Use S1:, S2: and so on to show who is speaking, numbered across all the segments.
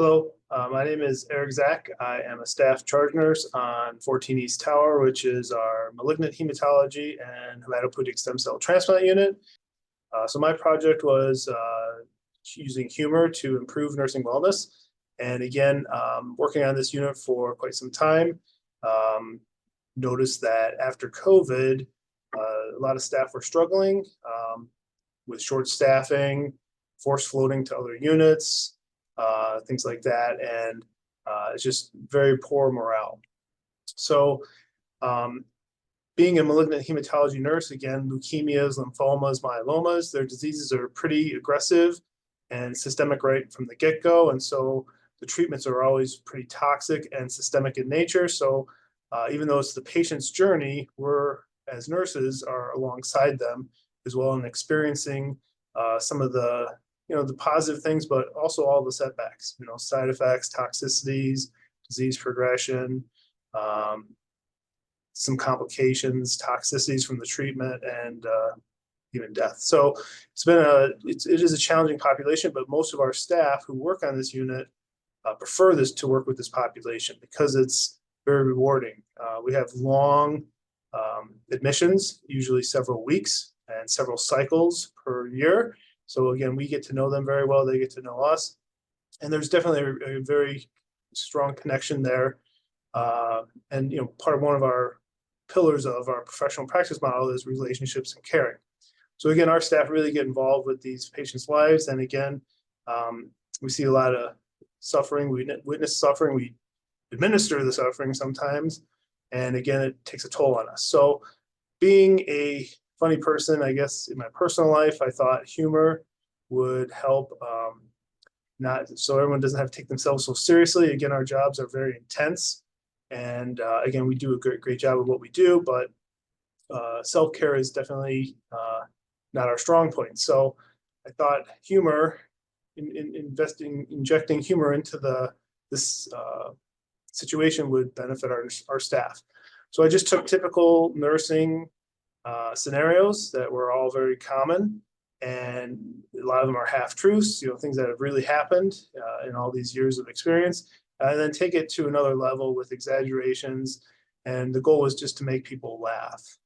S1: Hello, my name is Eric Zach. I am a staff charge nurse on 14 East Tower, which is our malignant hematology and hematopoietic stem cell transplant unit. So my project was using humor to improve nursing wellness. And again, working on this unit for quite some time, noticed that after COVID, a lot of staff were struggling with short staffing, forced floating to other units, things like that, and it's just very poor morale. So being a malignant hematology nurse, again, leukemias, lymphomas, myelomas, their diseases are pretty aggressive and systemic right from the get-go, and so the treatments are always pretty toxic and systemic in nature. So even though it's the patient's journey, we're, as nurses, are alongside them as well in experiencing some of the the positive things, but also all the setbacks, side effects, toxicities, disease progression, some complications, toxicities from the treatment, and even death. So it's been it is a challenging population, but most of our staff who work on this unit prefer to work with this population because it's very rewarding. We have long admissions, usually several weeks and several cycles per year. So again, we get to know them very well. They get to know us. And there's definitely a very strong connection there. And part of one of our pillars of our professional practice model is relationships and caring. So again, our staff really get involved with these patients' lives. And again, we see a lot of suffering. We witness suffering. We administer the suffering sometimes. And again, it takes a toll on us. So being a funny person, I guess, in my personal life, I thought humor would help, not so everyone doesn't have to take themselves so seriously. Again, our jobs are very intense, and again, we do a great job of what we do, but self-care is definitely not our strong point. So I thought humor, injecting humor into this situation would benefit our staff. So I just took typical nursing scenarios that were all very common, and a lot of them are half-truths, things that have really happened in all these years of experience, and then take it to another level with exaggerations. And the goal was just to make people laugh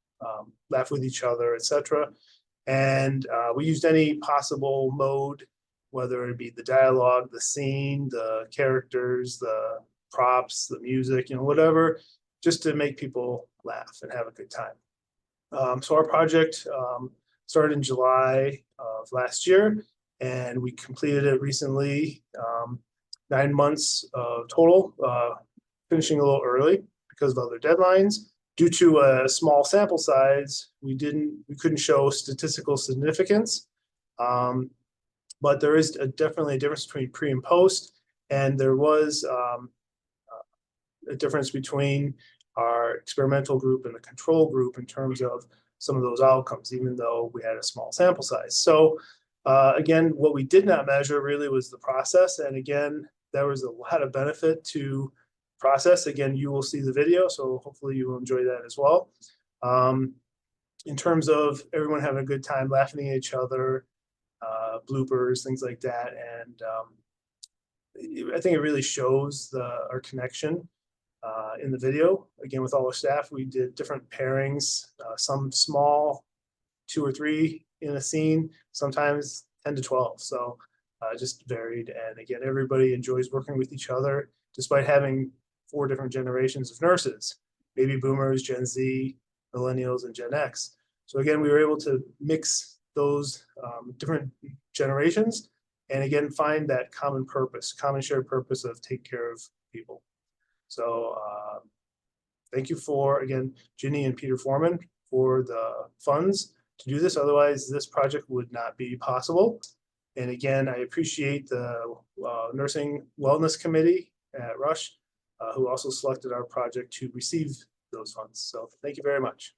S1: with each other, etc. And we used any possible mode, whether it be the dialogue, the scene, the characters, the props, the music, whatever, just to make people laugh and have a good time. So our project started in July of last year, and we completed it recently, 9 months total, finishing a little early because of other deadlines. Due to a small sample size, we couldn't show statistical significance, but there is definitely a difference between pre and post, and there was a difference between our experimental group and the control group in terms of some of those outcomes, even though we had a small sample size. So again, what we did not measure really was the process. And again, there was a lot of benefit to process. Again, you will see the video, so hopefully you will enjoy that as well. In terms of everyone having a good time, laughing at each other, bloopers, things like that. And I think it really shows our connection. In the video, again, with all our staff, we did different pairings, some small, 2 or 3 in a scene, sometimes 10 to 12. So just varied. And again, everybody enjoys working with each other, despite having 4 different generations of nurses, baby boomers, Gen Z, millennials, and Gen X. So again, we were able to mix those different generations and again, find that common shared purpose of take care of people. So thank you again, Ginny and Peter Foreman, for the funds to do this. Otherwise, this project would not be possible. And again, I appreciate the Nursing Wellness Committee at Rush, who also selected our project to receive those funds. So thank you very much.